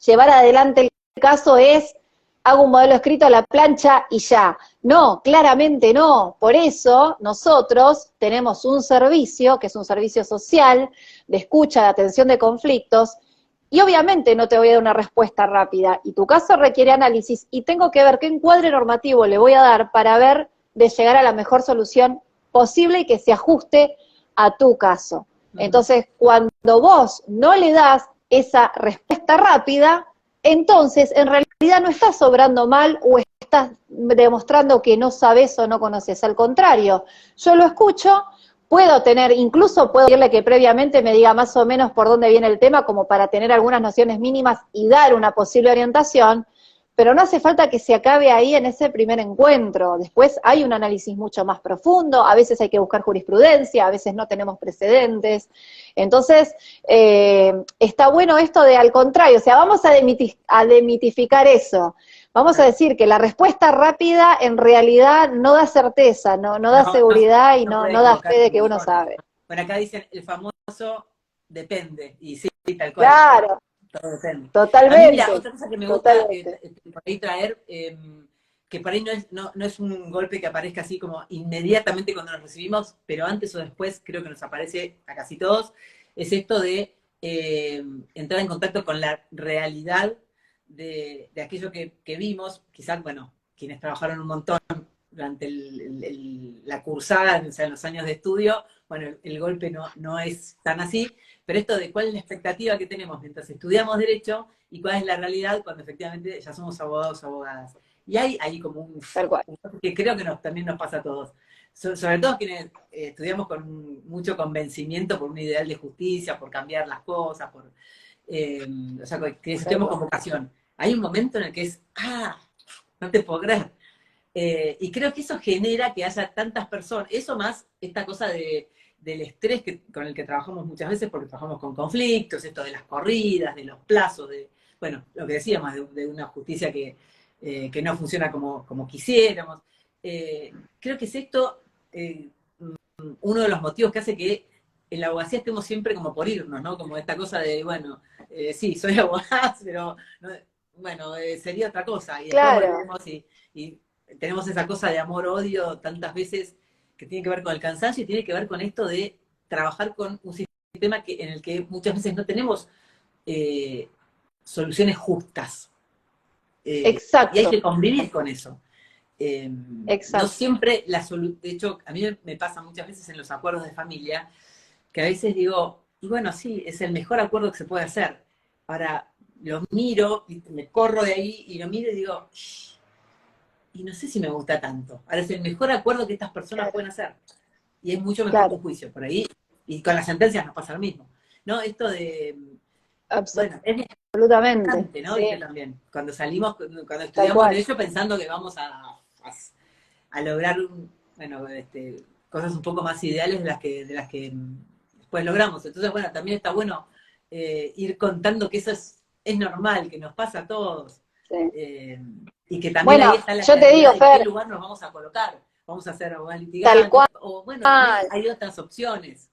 llevar adelante el caso es, hago un modelo escrito a la plancha y ya. No, claramente no. Por eso nosotros tenemos un servicio, que es un servicio social, de escucha, de atención de conflictos, y obviamente no te voy a dar una respuesta rápida, y tu caso requiere análisis, y tengo que ver qué encuadre normativo le voy a dar para ver de llegar a la mejor solución posible y que se ajuste a tu caso. Uh -huh. Entonces, cuando vos no le das esa respuesta rápida, entonces en realidad no estás obrando mal o estás demostrando que no sabes o no conoces. Al contrario, yo lo escucho, puedo tener, incluso puedo decirle que previamente me diga más o menos por dónde viene el tema, como para tener algunas nociones mínimas y dar una posible orientación, pero no hace falta que se acabe ahí en ese primer encuentro. Después hay un análisis mucho más profundo, a veces hay que buscar jurisprudencia, a veces no tenemos precedentes. Entonces, está bueno esto de al contrario, o sea, vamos a demitificar eso. Vamos a decir que la respuesta rápida en realidad no da certeza, no da No, seguridad y no puede no da fe equivocar de tu que uno visión. sabe. Bueno, acá dicen el famoso depende, y sí, tal cual, Claro, todo depende. A mí, mira, totalmente, otra cosa que me gusta totalmente. por ahí traer, que por ahí no es un golpe que aparezca así como inmediatamente cuando nos recibimos, pero antes o después creo que nos aparece a casi todos, es esto de entrar en contacto con la realidad de aquello que vimos, quizás, bueno, quienes trabajaron un montón durante la cursada, o sea, en los años de estudio, bueno, el golpe no es tan así, pero esto de cuál es la expectativa que tenemos mientras estudiamos Derecho y cuál es la realidad cuando efectivamente ya somos abogados o abogadas. Y hay ahí como Tal cual. que creo que también nos pasa a todos. Sobre todo quienes estudiamos con mucho convencimiento por un ideal de justicia, por cambiar las cosas, o sea, que Tal estudiamos cual. con vocación. Hay un momento en el que es, no te puedo creer. Y creo que eso genera que haya tantas personas, eso más esta cosa del estrés con el que trabajamos muchas veces, porque trabajamos con conflictos, esto de las corridas, de los plazos, bueno, lo que decíamos, de una justicia que no funciona como quisiéramos. Creo que es esto uno de los motivos que hace que en la abogacía estemos siempre como por irnos, ¿no? Como esta cosa de, bueno, sí, soy abogada, pero no, bueno, sería otra cosa. Y después Claro, volvemos y tenemos esa cosa de amor-odio tantas veces que tiene que ver con el cansancio y tiene que ver con esto de trabajar con un sistema en el que muchas veces no tenemos soluciones justas. Y hay exacto, que convivir con eso. No exacto. siempre de hecho, a mí me pasa muchas veces en los acuerdos de familia, que a veces digo, y bueno, sí, es el mejor acuerdo que se puede hacer. Ahora, lo miro, y me corro de ahí y lo miro y digo, "Shh", y no sé si me gusta tanto. Ahora es el mejor acuerdo que estas personas Claro, pueden hacer. Y es mucho mejor que claro, un juicio por ahí. Y con las sentencias nos pasa lo mismo. ¿No? Esto de, bueno, es absolutamente, bastante, ¿no? ¿Viste? sí, También, cuando salimos, cuando tal estudiamos cual. Derecho pensando que vamos a lograr, bueno, cosas un poco más ideales de las que después logramos. Entonces, bueno, también está bueno ir contando que eso es normal, que nos pasa a todos. Sí. eh, y que también ahí Bueno, está la yo te claridad digo, de en qué Fer, lugar nos vamos a colocar. Vamos a ser abogados tal litigantes, cual. o bueno, también hay otras opciones.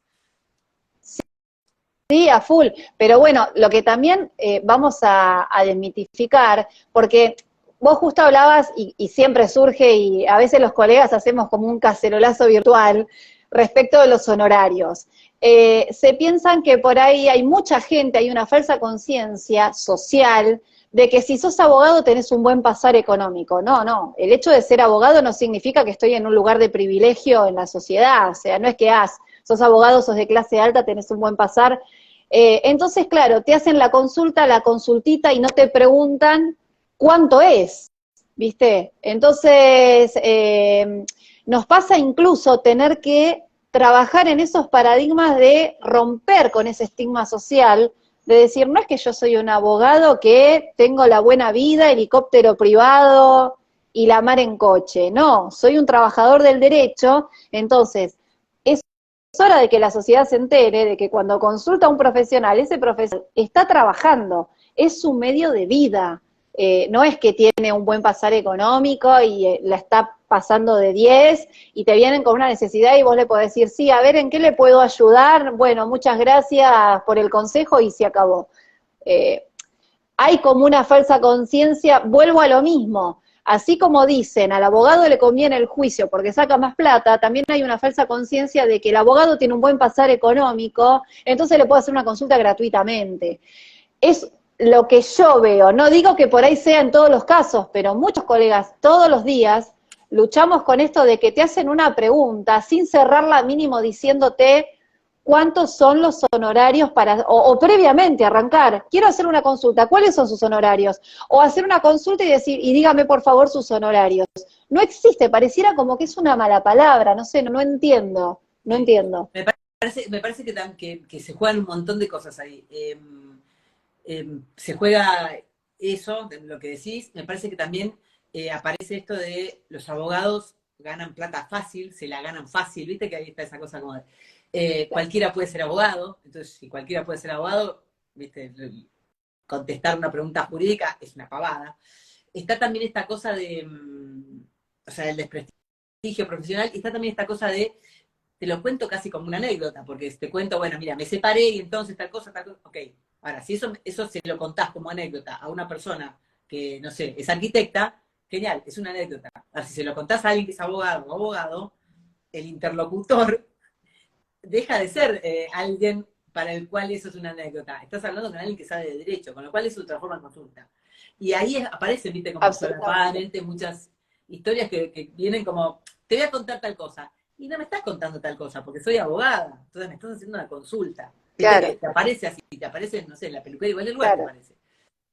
Sí, a full. Pero bueno, lo que también vamos a desmitificar, porque vos justo hablabas y siempre surge, y a veces los colegas hacemos como un cacerolazo virtual respecto de los honorarios. Se piensan que por ahí hay mucha gente, hay una falsa conciencia social de que si sos abogado tenés un buen pasar económico. No, no. El hecho de ser abogado no significa que estoy en un lugar de privilegio en la sociedad. O sea, no es que sos abogado, sos de clase alta, tenés un buen pasar. Entonces, claro, te hacen la consulta, la consultita y no te preguntan cuánto es, ¿viste? Entonces, nos pasa incluso tener que trabajar en esos paradigmas de romper con ese estigma social, de decir, no es que yo soy un abogado que tengo la buena vida, helicóptero privado y la mar en coche, no, soy un trabajador del derecho, entonces es hora de que la sociedad se entere de que cuando consulta a un profesional, ese profesional está trabajando, es su medio de vida. No es que tiene un buen pasar económico y la está pasando de 10 y te vienen con una necesidad y vos le podés decir, sí, a ver, ¿en qué le puedo ayudar? Bueno, muchas gracias por el consejo y se acabó. Eh, Hay como una falsa conciencia, vuelvo a lo mismo, así como dicen, al abogado le conviene el juicio porque saca más plata, también hay una falsa conciencia de que el abogado tiene un buen pasar económico, entonces le puede hacer una consulta gratuitamente. Es lo que yo veo, no digo que por ahí sea en todos los casos, pero muchos colegas todos los días luchamos con esto de que te hacen una pregunta sin cerrarla mínimo diciéndote cuántos son los honorarios o previamente arrancar, quiero hacer una consulta, ¿cuáles son sus honorarios? O hacer una consulta y decir, y dígame por favor sus honorarios. No existe, pareciera como que es una mala palabra, no sé, no entiendo, no Sí. entiendo. Me parece que se juegan un montón de cosas ahí. Se juega eso, de lo que decís. Me parece que también aparece esto de los abogados ganan plata fácil, se la ganan fácil, viste que ahí está esa cosa como de cualquiera puede ser abogado, entonces si cualquiera puede ser abogado, viste, contestar una pregunta jurídica es una pavada. Está también esta cosa de, o sea, el desprestigio profesional, y está también esta cosa de te lo cuento casi como una anécdota, porque te cuento, bueno, mira, me separé y entonces tal cosa, ok. Ahora, si eso se lo contás como anécdota a una persona que, no sé, es arquitecta, genial, es una anécdota. Ahora, si se lo contás a alguien que es abogado o abogado, el interlocutor deja de ser alguien para el cual eso es una anécdota. Estás hablando con alguien que sabe de derecho, con lo cual eso transforma en consulta. Y ahí aparecen, viste, como Absolutamente. solapadamente muchas historias que vienen como, te voy a contar tal cosa. Y no me estás contando tal cosa, porque soy abogada. Entonces me estás haciendo una consulta. Viste que Claro, te aparece así, te aparece, no sé, en la peluquería, igual el lugar te claro, aparece.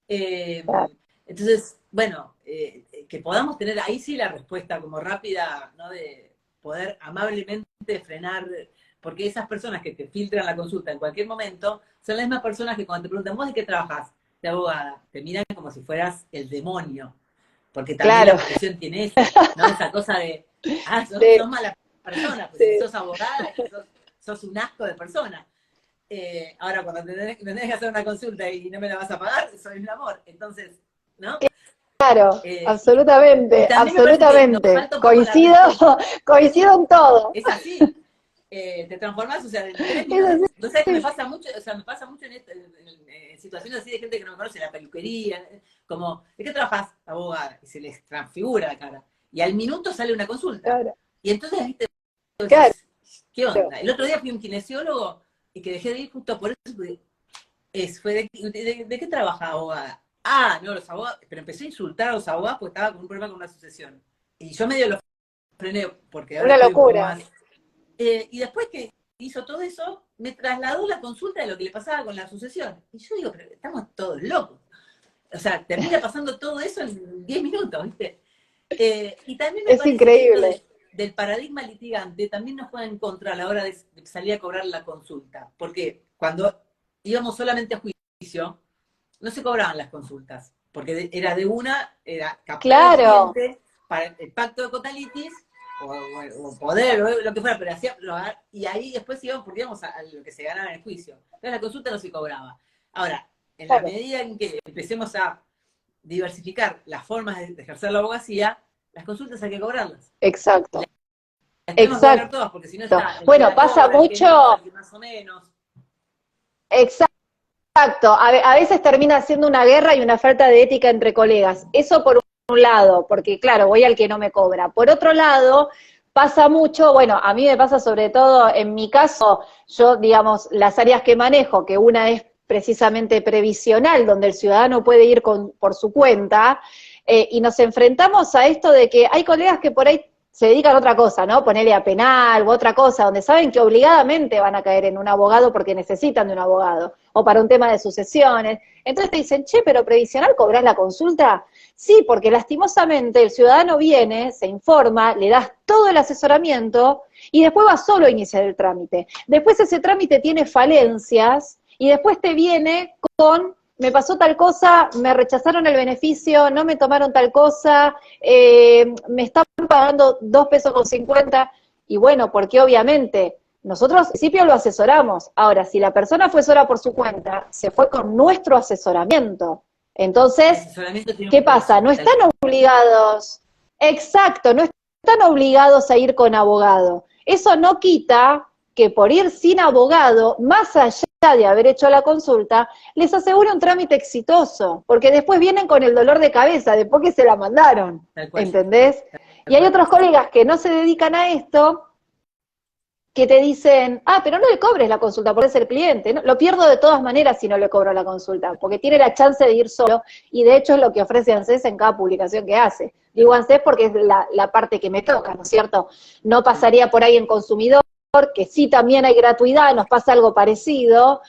Eh, claro. entonces, bueno, que podamos tener ahí sí la respuesta como rápida, ¿no? De poder amablemente frenar, porque esas personas que te filtran la consulta en cualquier momento son las mismas personas que cuando te preguntan, ¿vos de qué trabajas? De abogada, te miran como si fueras el demonio. porque también Claro. la profesión tiene eso, ¿no? Esa cosa de, sos, Sí, sos mala persona, pues si sí. sos abogada, sos un asco de persona. Ahora, cuando me tenés que hacer una consulta y no me la vas a pagar, soy un amor. Entonces, ¿no? Claro, Y absolutamente, también me parece que nos absolutamente. falta un poco la Coincido, respuesta. coincido en todo. Es así. Te transformás, o sea, en 3 minutos. Es ¿No sabes que me así. pasa mucho? O sea, me pasa mucho en situaciones así de gente que no me conoce, en la peluquería, como, ¿de qué trabajas? Abogada. Y se les transfigura la cara. Y al minuto sale una consulta. Claro, Y entonces, viste, vos claro. decís, ¿qué onda? El otro día fui a un kinesiólogo y que dejé de ir justo por eso, porque fue ¿de qué trabaja abogada? Ah, no, los abogados, pero empecé a insultar a los abogados porque estaba con un problema con una sucesión. Y yo medio lo frené porque ahora Una estoy un poco locura. más. Y después que hizo todo eso, me trasladó la consulta de lo que le pasaba con la sucesión. Y yo digo, pero estamos todos locos. O sea, termina pasando todo eso en 10 minutos, ¿viste? Y también me Es parece que esto increíble. del paradigma litigante también nos juega en contra a la hora de salir a cobrar la consulta. Porque cuando íbamos solamente a juicio, no se cobraban las consultas. Porque era de una, era captar al Claro, cliente para el pacto de cotalitis, o poder, o lo que fuera, pero hacía, y ahí después íbamos, porque íbamos a lo que se ganaba en el juicio. Entonces la consulta no se cobraba. Ahora, en la claro, medida en que empecemos a diversificar las formas de ejercer la abogacía, las consultas hay que cobrarlas. Y exacto, las tenemos que cobrar exacto. todas, porque si no está el que Bueno, la pasa cobra, el que mucho, no, el que más o menos. exacto. A veces termina siendo una guerra y una falta de ética entre colegas. Eso por un lado, porque claro, voy al que no me cobra. Por otro lado, pasa mucho, bueno, a mí me pasa sobre todo en mi caso, yo, digamos, las áreas que manejo, que una es precisamente previsional, donde el ciudadano puede ir por su cuenta, y nos enfrentamos a esto de que hay colegas que por ahí se dedican a otra cosa, ¿no? Ponerle a penal u otra cosa, donde saben que obligadamente van a caer en un abogado porque necesitan de un abogado, o para un tema de sucesiones. Entonces te dicen, che, pero previsional, ¿cobrás la consulta? Sí, porque lastimosamente el ciudadano viene, se informa, le das todo el asesoramiento y después va solo a iniciar el trámite. Después ese trámite tiene falencias y después te viene con, me pasó tal cosa, me rechazaron el beneficio, no me tomaron tal cosa, me están pagando 2 pesos con 50, y bueno, porque obviamente nosotros al principio lo asesoramos. Ahora, si la persona fue sola por su cuenta, se fue con nuestro asesoramiento. El Entonces, asesoramiento tiene un ¿qué pasa? precio, No tal están cual. obligados, exacto, no están obligados a ir con abogado. Eso no quita que por ir sin abogado, más allá de haber hecho la consulta, les asegure un trámite exitoso, porque después vienen con el dolor de cabeza de por qué se la mandaron, Tal cual, ¿entendés? tal Y hay cual. otros colegas que no se dedican a esto, que te dicen, ah, pero no le cobres la consulta porque es el cliente, ¿no? Lo pierdo de todas maneras si no le cobro la consulta, porque tiene la chance de ir solo, y de hecho es lo que ofrece ANSES en cada publicación que hace. Digo ANSES porque es la parte que me toca, ¿no es cierto? No pasaría por ahí en consumidor, que sí también hay gratuidad, nos pasa algo parecido,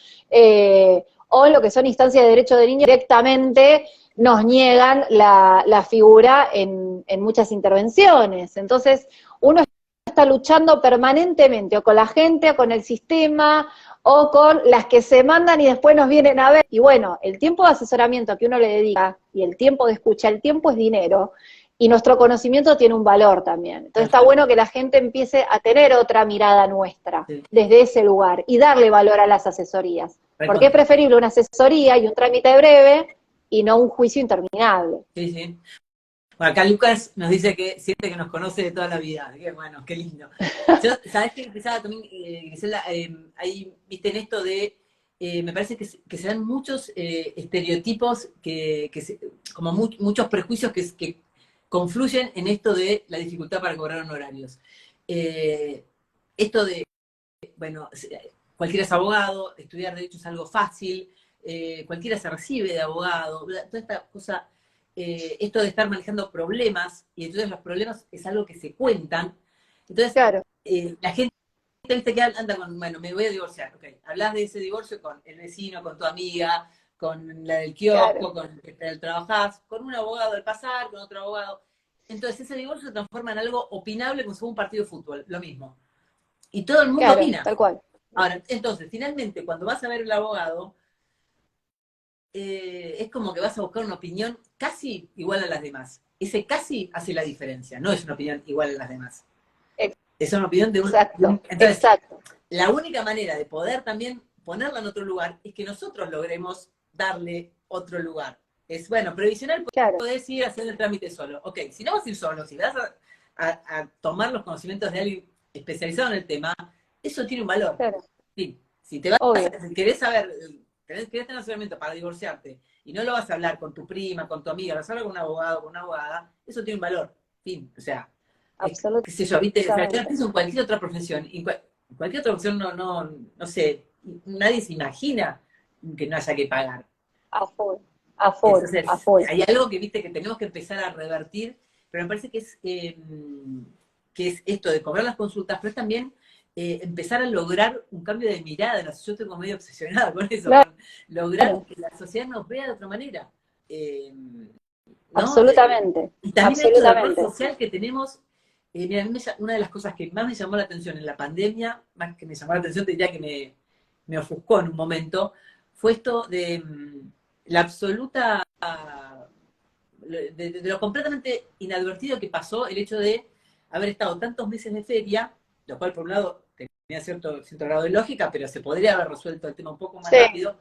o lo que son instancias de derecho de niño, directamente nos niegan la figura en muchas intervenciones. Entonces, uno está luchando permanentemente, o con la gente, o con el sistema, o con las que se mandan y después nos vienen a ver. Y bueno, el tiempo de asesoramiento que uno le dedica y el tiempo de escucha, el tiempo es dinero, y nuestro conocimiento tiene un valor también. Entonces Tal está cual. bueno que la gente empiece a tener otra mirada nuestra Sí, desde ese lugar y darle valor a las asesorías. Porque es recontra. preferible una asesoría y un trámite breve y no un juicio interminable. Sí, sí. Bueno, acá Lucas nos dice que siente que nos conoce de toda la vida. Qué bueno, qué lindo. Yo, ¿sabés qué empezaba también, Grisela? Ahí, viste, en esto de, me parece que se dan muchos estereotipos, como muchos prejuicios que confluyen en esto de la dificultad para cobrar honorarios. Eh, Esto de, bueno, cualquiera es abogado, estudiar derecho es algo fácil, cualquiera se recibe de abogado, toda esta cosa, esto de estar manejando problemas, y entonces los problemas es algo que se cuentan. Entonces, Claro, la gente, viste, que anda con, bueno, me voy a divorciar, ok, hablas de ese divorcio con el vecino, con tu amiga, con la del claro, kiosco, con el que trabajás, con un abogado del pasar, con otro abogado. Entonces ese divorcio se transforma en algo opinable como si fuera un partido de fútbol, lo mismo. Y todo el mundo claro, opina. tal cual. Ahora, entonces, finalmente, cuando vas a ver el abogado, es como que vas a buscar una opinión casi igual a las demás. ese casi hace la diferencia, no es una opinión igual a las demás. Ex- Es una opinión de un... Exacto, Entonces, exacto. la única manera de poder también ponerla en otro lugar es que nosotros logremos darle otro lugar. Es, bueno, previsional Claro, podés ir a hacer el trámite solo. Ok, si no vas a ir solo, si vas a tomar los conocimientos de alguien especializado en el tema, eso tiene un valor. claro, Sí, si te vas obvio. si querés saber, querés tener asesoramiento para divorciarte y no lo vas a hablar con tu prima, con tu amiga, lo vas a hablar con un abogado, con una abogada, eso tiene un valor. Fin, o sea, qué sé yo, viste, o sea, yo pienso en cualquier otra profesión, y cualquier otra profesión no sé, nadie se imagina que no haya que pagar. A full, a full, a Entonces, full. hay algo que viste que tenemos que empezar a revertir, pero me parece que es esto de cobrar las consultas, pero es también empezar a lograr un cambio de mirada. Yo estoy como medio obsesionada con eso, Claro, con lograr que la sociedad nos vea de otra manera. ¿No? absolutamente, Y también esto del rol absolutamente. social que tenemos. Mira, a mí una de las cosas que más me llamó la atención en la pandemia, más que me llamó la atención, te diría que me ofuscó en un momento, fue esto de la absoluta, de lo completamente inadvertido que pasó el hecho de haber estado tantos meses de feria, lo cual por un lado tenía cierto grado de lógica, pero se podría haber resuelto el tema un poco más Sí, rápido.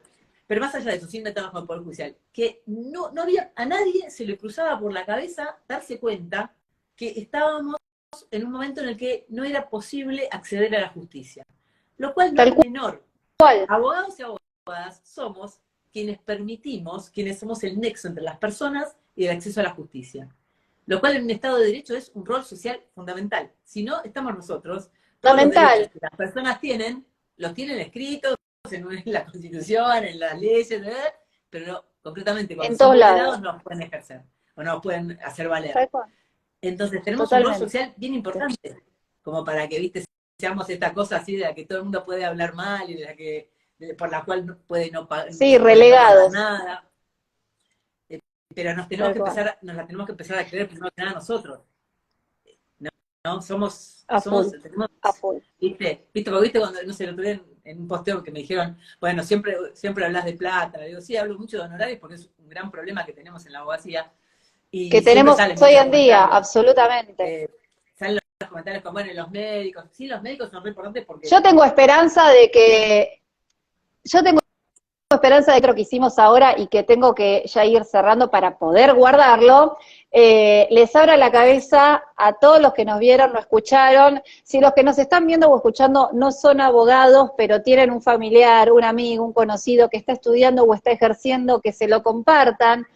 Pero más allá de eso, sin meternos con el Poder Judicial, que no había, a nadie se le cruzaba por la cabeza darse cuenta que estábamos en un momento en el que no era posible acceder a la justicia. Lo cual no tal es menor. cual, Abogados y abogadas somos quienes permitimos, quienes somos el nexo entre las personas y el acceso a la justicia. Lo cual en un Estado de Derecho es un rol social fundamental. Si no, estamos nosotros, todos los derechos fundamental, que las personas tienen, los tienen escritos en la Constitución, en las leyes, pero no, concretamente cuando en son todos vulnerados lados, no los pueden ejercer, o no los pueden hacer valer. tal cual, Entonces tenemos un rol totalmente. social bien importante, como para que, viste, seamos esta cosa así de la que todo el mundo puede hablar mal y por la cual Sí, puede no pagar relegados, nada. Pero tal cual, nos la tenemos que empezar a creer primero que nada nosotros. ¿No? a full, Tenemos, a full. porque viste cuando, no sé, lo tuve en un posteo que me dijeron, bueno, siempre hablas de plata. Le digo, sí, hablo mucho de honorarios porque es un gran problema que tenemos en la abogacía. Que Y siempre tenemos salen hoy muchos en día, comentarios. absolutamente. Salen los comentarios como, bueno, los médicos. Sí, los médicos son muy importantes porque... Yo tengo esperanza de que, yo tengo esperanza de que lo que hicimos ahora y que tengo que ya ir cerrando para poder guardarlo, les abra la cabeza a todos los que nos vieron, nos escucharon. Si los que nos están viendo o escuchando no son abogados, pero tienen un familiar, un amigo, un conocido que está estudiando o está ejerciendo, que se lo compartan,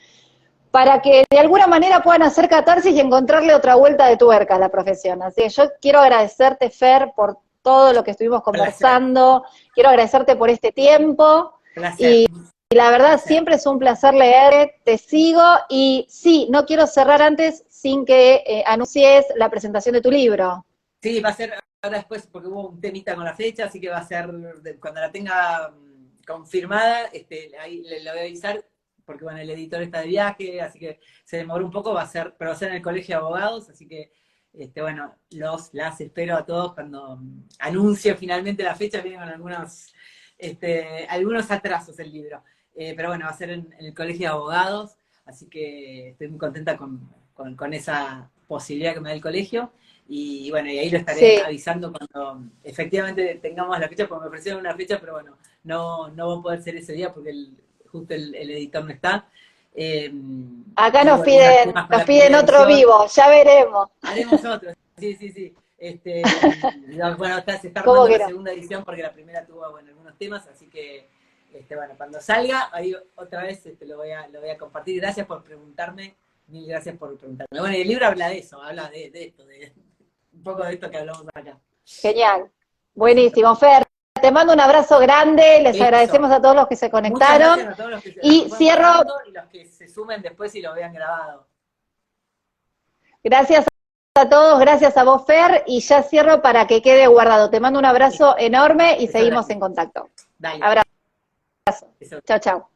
para que de alguna manera puedan hacer catarsis y encontrarle otra vuelta de tuerca a la profesión. Así que yo quiero agradecerte, Fer, por todo lo que estuvimos conversando, quiero agradecerte por este tiempo, Placer, y la verdad placer. siempre es un placer leer, te sigo, y sí, no quiero cerrar antes sin que anuncies la presentación de tu libro. Sí, va a ser ahora después, porque hubo un temita con la fecha, así que va a ser, cuando la tenga confirmada, ahí le voy a avisar, porque bueno, el editor está de viaje, así que se demoró un poco, pero va a ser en el Colegio de Abogados, así que, bueno, las espero a todos cuando anuncie finalmente la fecha, vienen con algunos atrasos el libro. Pero bueno, va a ser en el Colegio de Abogados, así que estoy muy contenta con esa posibilidad que me da el colegio. Y bueno, y ahí lo estaré avisando cuando efectivamente tengamos la fecha, porque me ofrecieron una fecha, pero bueno, no va a poder ser ese día porque justo el editor no está. Acá hubo algunos temas con nos la piden primera otro edición. vivo, ya veremos. Haremos otro, sí. Bueno, se está ¿Cómo armando que la no? segunda edición porque la primera tuvo, bueno, algunos temas, así que, bueno, cuando salga, ahí otra vez lo voy a compartir. Gracias por preguntarme, mil gracias por preguntarme. Bueno, y el libro habla de eso, habla de esto, un poco de esto que hablamos acá. Genial, buenísimo, Fer. Te mando un abrazo grande, les Eso. agradecemos a todos los que se Muchas conectaron. gracias a todos los que Y cierro, y los que se sumen después y lo vean grabado. gracias a todos, gracias a vos, Fer, y ya cierro para que quede guardado. Te mando un abrazo enorme y seguimos en contacto. Dale. Abrazo. Eso. Chao, chao.